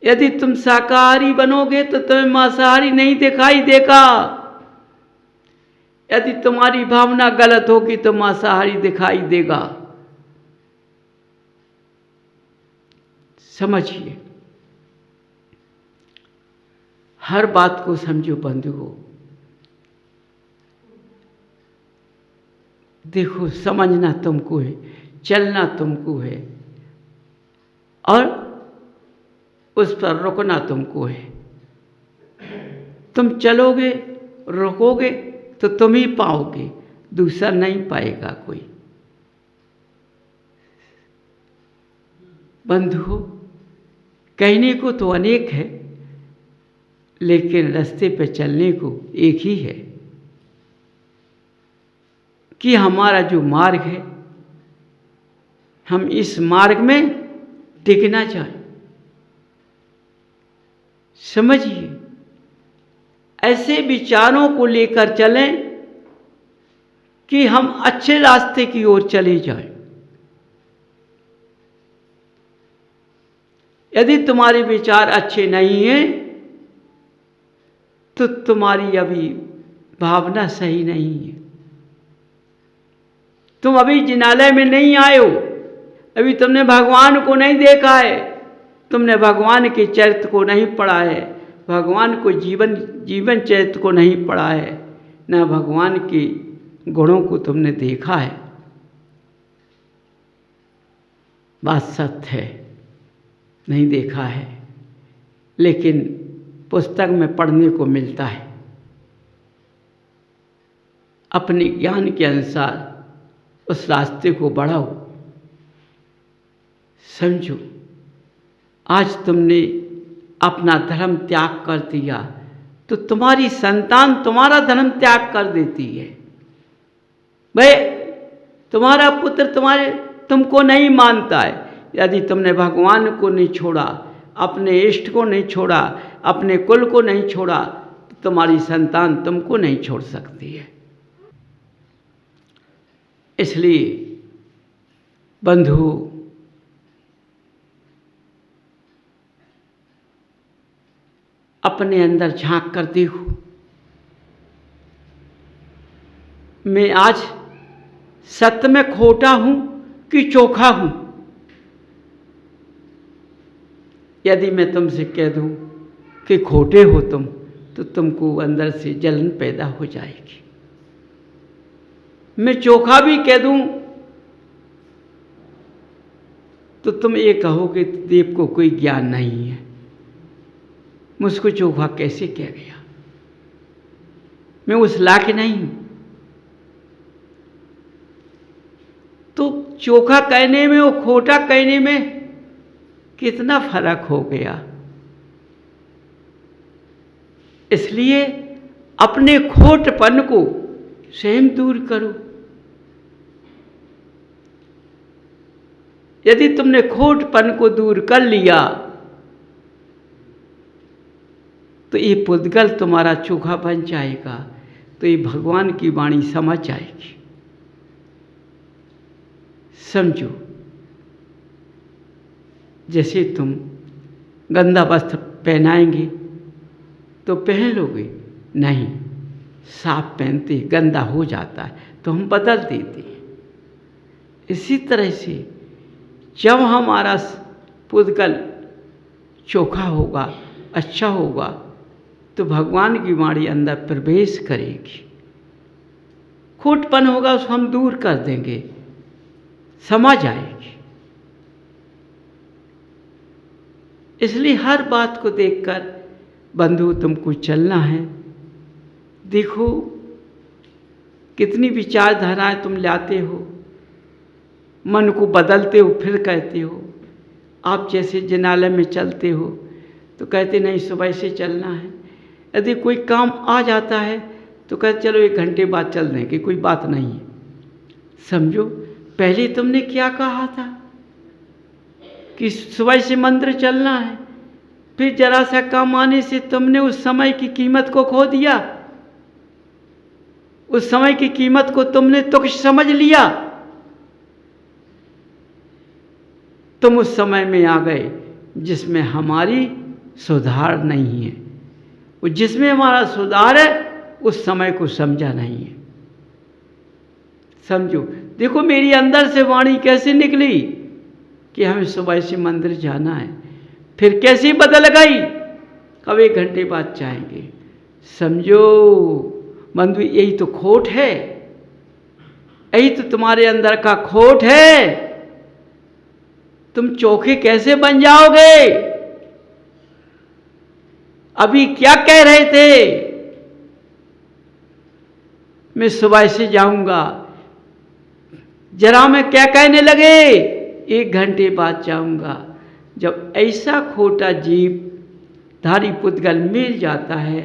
यदि तुम शाकाहारी बनोगे तो तुम्हें मांसाहारी नहीं दिखाई देगा। यदि तुम्हारी भावना गलत होगी तो मांसाहारी दिखाई देगा। समझिए, हर बात को समझो बंधुओं। देखो, समझना तुमको है, चलना तुमको है और उस पर रुकना तुमको है। तुम चलोगे, रुकोगे तो तुम ही पाओगे, दूसरा नहीं पाएगा कोई। बंधुओं, कहने को तो अनेक है, लेकिन रास्ते पे चलने को एक ही है कि हमारा जो मार्ग है, हम इस मार्ग में टिकना चाहें। समझिए, ऐसे विचारों को लेकर चलें कि हम अच्छे रास्ते की ओर चले जाएं। यदि तुम्हारे विचार अच्छे नहीं हैं तो तुम्हारी अभी भावना सही नहीं है। तुम अभी जिनालय में नहीं आए हो, अभी तुमने भगवान को नहीं देखा है, तुमने भगवान के चरित्र को नहीं पढ़ा है, भगवान को जीवन चरित्र को नहीं पढ़ा है, न भगवान के गुणों को तुमने देखा है। बात सत्य है, नहीं देखा है, लेकिन पुस्तक में पढ़ने को मिलता है। अपने ज्ञान के अनुसार उस रास्ते को बढ़ाओ। समझो, आज तुमने अपना धर्म त्याग कर दिया तो तुम्हारी संतान तुम्हारा धर्म त्याग कर देती है। भाई, तुम्हारा पुत्र तुमको नहीं मानता है। यदि तुमने भगवान को नहीं छोड़ा, अपने इष्ट को नहीं छोड़ा, अपने कुल को नहीं छोड़ा, तो तुम्हारी संतान तुमको नहीं छोड़ सकती है। इसलिए बंधु, अपने अंदर झांक कर देखो, मैं आज सत्य में खोटा हूं कि चोखा हूं। यदि मैं तुमसे कह दूं कि खोटे हो तुम, तो तुमको अंदर से जलन पैदा हो जाएगी। मैं चोखा भी कह दूं तो तुम ये कहोगे देव को कोई ज्ञान नहीं है, मुझको चोखा कैसे कह गया, मैं उस लायक नहीं हूं। तो चोखा कहने में और खोटा कहने में कितना फर्क हो गया। इसलिए अपने खोटपन को स्वयं दूर करो। यदि तुमने खोटपन को दूर कर लिया तो ये पुद्गल तुम्हारा चोखा बन जाएगा, तो ये भगवान की वाणी समझ जाएगी। समझो, जैसे तुम गंदा वस्त्र पहनाएंगे तो पहन लोगे नहीं, साफ पहनते गंदा हो जाता है तो हम बदल देते हैं। इसी तरह से जब हमारा पुद्गल चोखा होगा, अच्छा होगा, तो भगवान की वाणी अंदर प्रवेश करेगी। खोटपन होगा उसको हम दूर कर देंगे, समझ आएगी। इसलिए हर बात को देखकर बंधु तुमको चलना है। देखो कितनी विचारधाराएं तुम लाते हो, मन को बदलते हो, फिर कहते हो। आप जैसे जिनालय में चलते हो तो कहते नहीं सुबह से चलना है, यदि कोई काम आ जाता है तो कहते चलो 1 घंटे बाद चल देंगे, कोई बात नहीं है। समझो, पहले तुमने क्या कहा था कि सुबह से मंदिर चलना है, फिर जरा सा काम आने से तुमने उस समय की कीमत को खो दिया, उस समय की कीमत को तुमने तुच्छ समझ लिया। तुम उस समय में आ गए जिसमें हमारी सुधार नहीं है। वो जिसमें हमारा सुधार है उस समय को समझा नहीं है। समझो, देखो मेरी अंदर से वाणी कैसे निकली कि हमें सुबह से मंदिर जाना है, फिर कैसी बदल गई, कब 1 घंटे बाद जाएंगे। समझो बंधु, यही तो खोट है, यही तो तुम्हारे अंदर का खोट है। तुम चोखे कैसे बन जाओगे? अभी क्या कह रहे थे, मैं सुबह से जाऊंगा, जरा मैं क्या कहने लगे, 1 घंटे बाद जाऊंगा। जब ऐसा खोटा जीव धारी पुद्गल मिल जाता है,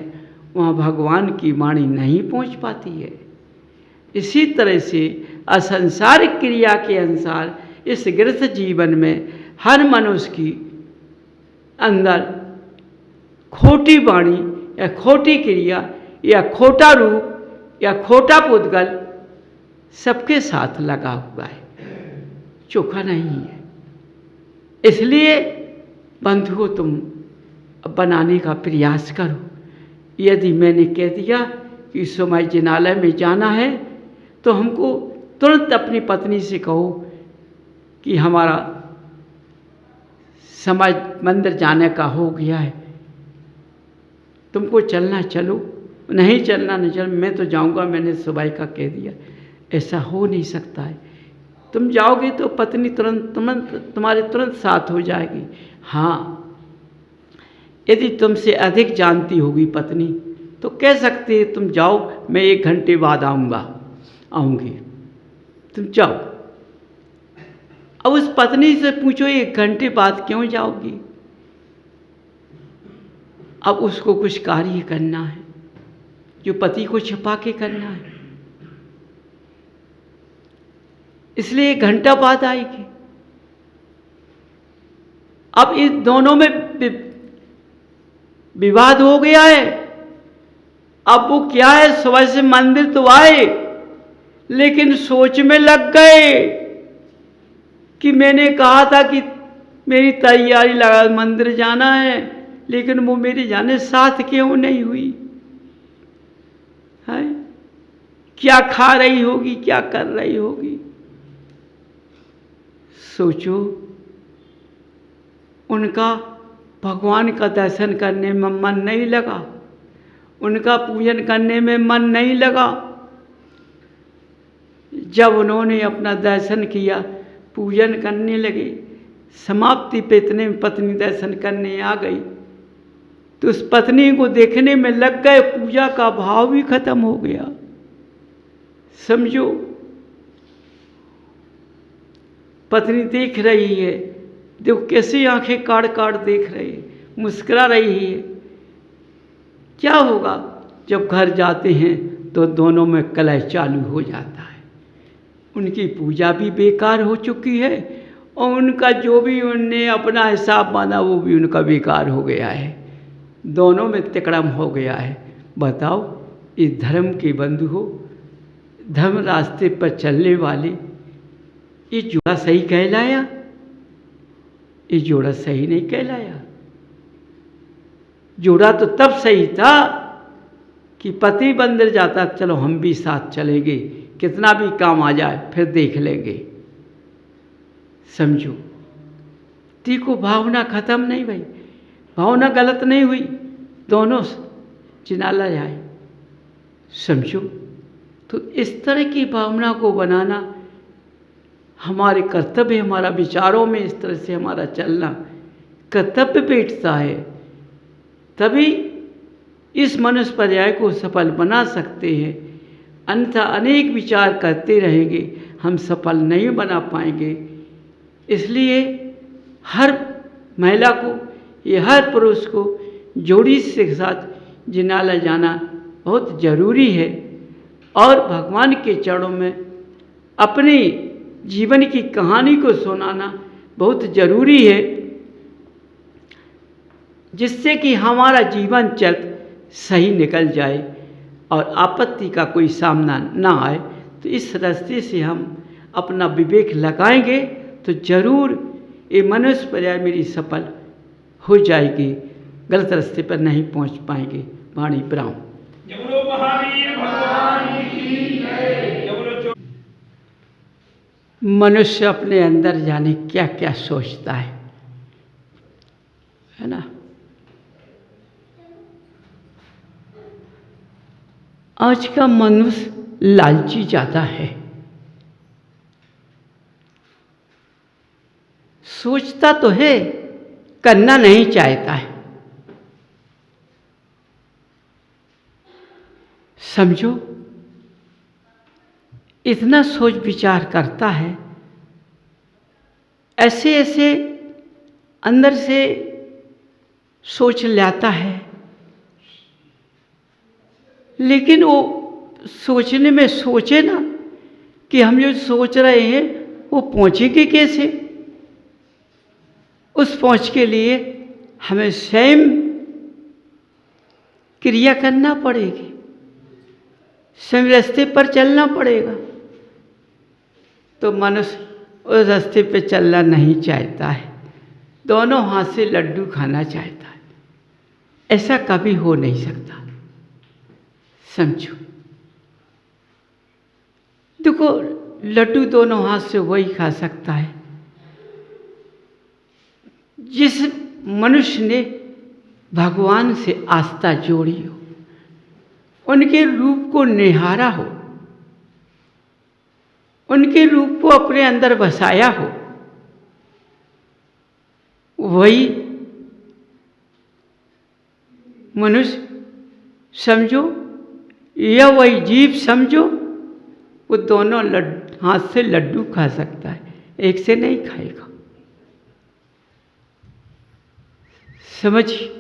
वहाँ भगवान की वाणी नहीं पहुँच पाती है। इसी तरह से असंसारिक क्रिया के अनुसार इस गृहस्थ जीवन में हर मनुष्य की अंदर खोटी वाणी या खोटी क्रिया या खोटा रूप या खोटा पुद्गल सबके साथ लगा हुआ है, चोखा नहीं है। इसलिए बंधुओं, तुम बनाने का प्रयास करो। यदि मैंने कह दिया कि समय जिनालय में जाना है, तो हमको तुरंत अपनी पत्नी से कहो कि हमारा समय मंदिर जाने का हो गया है, तुमको चलना चलो, नहीं चलना नहीं चलो, मैं तो जाऊंगा, मैंने सुबह का कह दिया। ऐसा हो नहीं सकता है। तुम जाओगे तो पत्नी तुरंत तुम्हारे तुरंत साथ हो जाएगी। हाँ, यदि तुमसे अधिक जानती होगी पत्नी तो कह सकती है तुम जाओ, मैं 1 घंटे बाद आऊँगी, तुम जाओ। अब उस पत्नी से पूछो 1 घंटे बाद क्यों जाओगी? अब उसको कुछ कार्य करना है जो पति को छिपा के करना है, इसलिए 1 घंटा बाद आएगी। अब इस दोनों में विवाद हो गया है। अब वो क्या है, सुबह से मंदिर तो आए लेकिन सोच में लग गए कि मैंने कहा था कि मेरी तैयारी लगा मंदिर जाना है, लेकिन वो मेरे जाने साथ क्यों नहीं हुई है? क्या खा रही होगी, क्या कर रही होगी? सोचो, उनका भगवान का दर्शन करने में मन नहीं लगा, उनका पूजन करने में मन नहीं लगा। जब उन्होंने अपना दर्शन किया, पूजन करने लगे, समाप्ति पे इतने में पत्नी दर्शन करने आ गई, तो उस पत्नी को देखने में लग गए, पूजा का भाव भी खत्म हो गया। समझो, पत्नी देख रही है, देखो कैसे आंखें काट काट देख रही है, मुस्कुरा रही है। क्या होगा जब घर जाते हैं तो दोनों में कलह चालू हो जाता है। उनकी पूजा भी बेकार हो चुकी है और उनका जो भी उनने अपना हिसाब माना वो भी उनका बेकार हो गया है, दोनों में तिकड़म हो गया है। बताओ, इस धर्म के बंधु हो, धर्म रास्ते पर चलने वाले, ये जोड़ा सही कहलाया? ये जोड़ा सही नहीं कहलाया। जोड़ा तो तब सही था कि पति मंदिर जाता, चलो हम भी साथ चलेंगे, कितना भी काम आ जाए फिर देख लेंगे। समझो, देखो भावना खत्म नहीं भाई, भावना गलत नहीं हुई, दोनों जिनाला जाए। समझो, तो इस तरह की भावना को बनाना हमारे कर्तव्य, हमारा विचारों में इस तरह से हमारा चलना कर्तव्य बैठता है, तभी इस मनुष्य पर्याय को सफल बना सकते हैं। अन्यथा अनेक विचार करते रहेंगे, हम सफल नहीं बना पाएंगे। इसलिए हर महिला को या हर पुरुष को जोड़ी के साथ जिनाला जाना बहुत ज़रूरी है और भगवान के चरणों में अपनी जीवन की कहानी को सुनाना बहुत ज़रूरी है, जिससे कि हमारा जीवन चक्र सही निकल जाए और आपत्ति का कोई सामना ना आए। तो इस रास्ते से हम अपना विवेक लगाएंगे तो जरूर ये मनुष्य पर्याय मेरी सफल हो जाएगी। गलत रास्ते पर नहीं पहुंच पाएंगे। वाणी ब्राह्म। बोलो महावीर भगवान की जय। बोलो मनुष्य अपने अंदर जाने क्या क्या सोचता है ना। आज का मनुष्य लालची ज्यादा है, सोचता तो है, करना नहीं चाहता है। समझो, इतना सोच विचार करता है, ऐसे ऐसे अंदर से सोच लाता है, लेकिन वो सोचने में सोचे ना कि हम जो सोच रहे हैं वो पहुंचेंगे कैसे। उस पहुंच के लिए हमें स्वयं क्रिया करना पड़ेगी, स्वयं रास्ते पर चलना पड़ेगा। तो मनुष्य उस रास्ते पे चलना नहीं चाहता है, दोनों हाथ से लड्डू खाना चाहता है। ऐसा कभी हो नहीं सकता। समझो, देखो, लड्डू दोनों हाथ से वही खा सकता है जिस मनुष्य ने भगवान से आस्था जोड़ी हो, उनके रूप को निहारा हो, उनके रूप को अपने अंदर बसाया हो। वही मनुष्य समझो या वही जीव समझो, वो दोनों हाथ से लड्डू खा सकता है, एक से नहीं खाएगा। समझिए,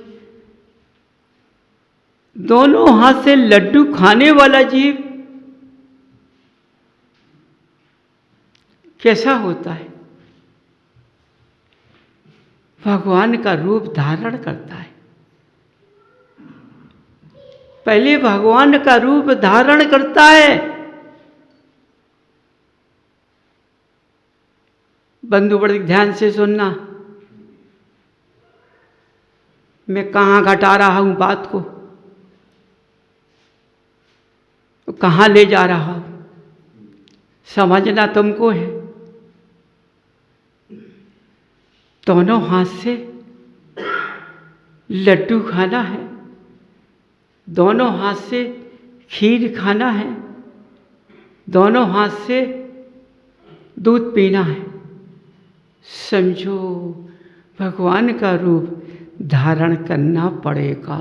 दोनों हाथ से लड्डू खाने वाला जीव कैसा होता है? भगवान का रूप धारण करता है। पहले भगवान का रूप धारण करता है। बंधु बड़े ध्यान से सुनना, मैं कहाँ घटा रहा हूं बात को, कहाँ ले जा रहा हूं, समझना तुमको है। दोनों हाथ से लड्डू खाना है, दोनों हाथ से खीर खाना है, दोनों हाथ से दूध पीना है। समझो, भगवान का रूप धारण करना पड़ेगा।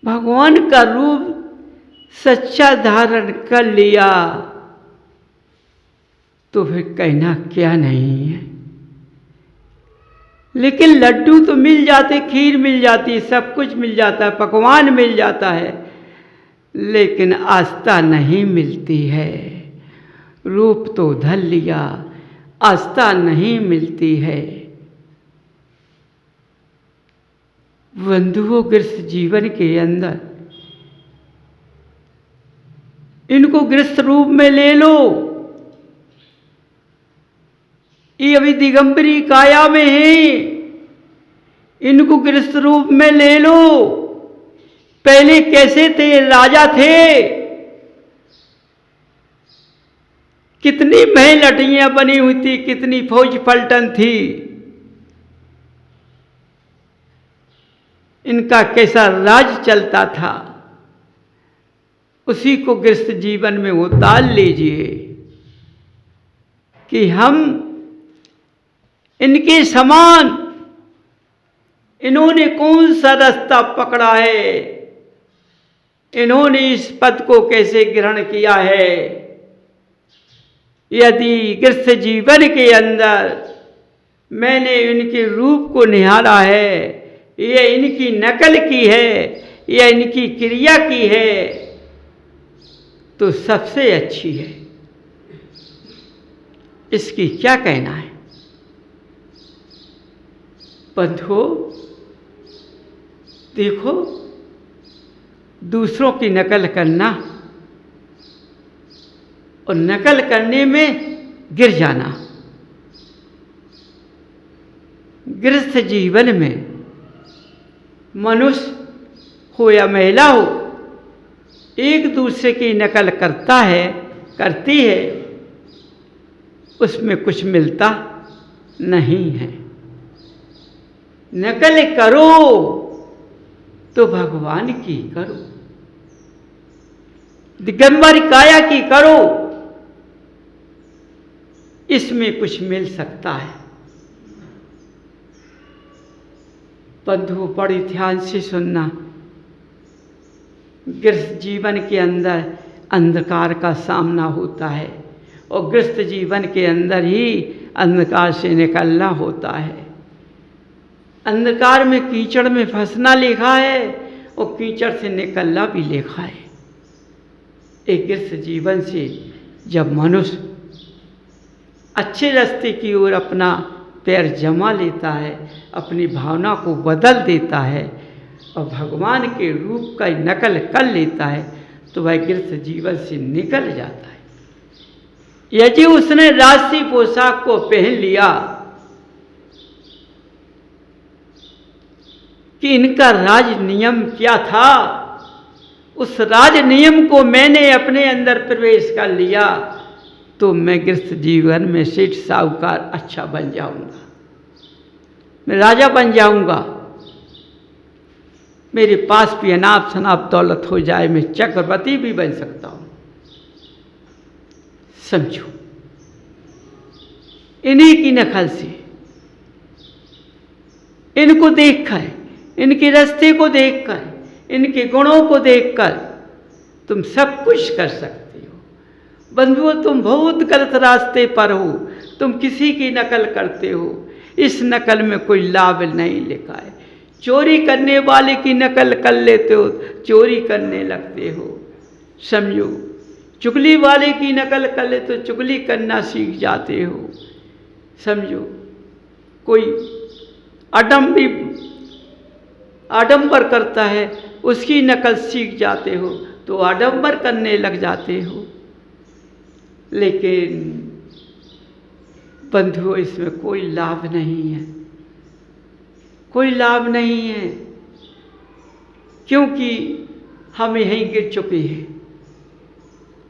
भगवान का रूप सच्चा धारण कर लिया तो फिर कहना क्या नहीं है। लेकिन लड्डू तो मिल जाते, खीर मिल जाती, सब कुछ मिल जाता है, पकवान मिल जाता है, लेकिन आस्था नहीं मिलती है। रूप तो धर लिया, आस्था नहीं मिलती है। बंधुओं, गृहस्थ जीवन के अंदर इनको गृहस्थ रूप में ले लो। ये अभी दिगंबरी काया में है, इनको गृहस्थ रूप में ले लो। पहले कैसे थे? राजा थे, कितनी महल अटियां बनी हुई थी, कितनी फौज पलटन थी, इनका कैसा राज चलता था, उसी को गृहस्थ जीवन में उतार लीजिए कि हम इनके समान, इन्होंने कौन सा रास्ता पकड़ा है, इन्होंने इस पद को कैसे ग्रहण किया है। यदि गृहस्थ जीवन के अंदर मैंने इनके रूप को निहारा है, यह इनकी नकल की है, यह इनकी क्रिया की है, तो सबसे अच्छी है। इसकी क्या कहना है? बंधुओं, देखो, दूसरों की नकल करना और नकल करने में गिर जाना, गृहस्थ जीवन में मनुष्य हो या महिला हो, एक दूसरे की नकल करता है, करती है, उसमें कुछ मिलता नहीं है। नकल करो तो भगवान की करो, दिगंबर काया की करो, इसमें कुछ मिल सकता है। बंधु बड़ी ध्यान से सुनना, गृहस्थ जीवन के अंदर अंधकार का सामना होता है और गृहस्थ जीवन के अंदर ही अंधकार से निकलना होता है। अंधकार में कीचड़ में फंसना लिखा है और कीचड़ से निकलना भी लिखा है। एक गृहस्थ जीवन से जब मनुष्य अच्छे रास्ते की ओर अपना पैर जमा लेता है, अपनी भावना को बदल देता है और भगवान के रूप का नकल कर लेता है, तो वह गृहस्थ जीवन से निकल जाता है। यदि उसने राष्ट्रीय पोशाक को पहन लिया कि इनका राज नियम क्या था, उस राज नियम को मैंने अपने अंदर प्रवेश कर लिया, तो मैं गृहस्थ जीवन में सेठ साहूकार अच्छा बन जाऊंगा, मैं राजा बन जाऊंगा, मेरे पास भी अनाप शनाप दौलत हो जाए, मैं चक्रवर्ती भी बन सकता हूं। समझो, इन्हीं की नकल से, इनको देखकर, इनके रास्ते को देखकर, इनके गुणों को देखकर तुम सब कुछ कर सकते हो। बंधुओं, तुम बहुत गलत रास्ते पर हो, तुम किसी की नकल करते हो, इस नकल में कोई लाभ नहीं लिखा है। चोरी करने वाले की नकल कर लेते हो, चोरी करने लगते हो। समझो, चुगली वाले की नकल कर ले तो चुगली करना सीख जाते हो। समझो, कोई आडंबर करता है, उसकी नकल सीख जाते हो तो आडंबर करने लग जाते हो। लेकिन बंधुओं, इसमें कोई लाभ नहीं है, कोई लाभ नहीं है, क्योंकि हम यहीं गिर चुके हैं।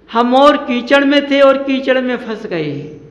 हम और कीचड़ में थे और कीचड़ में फंस गए हैं।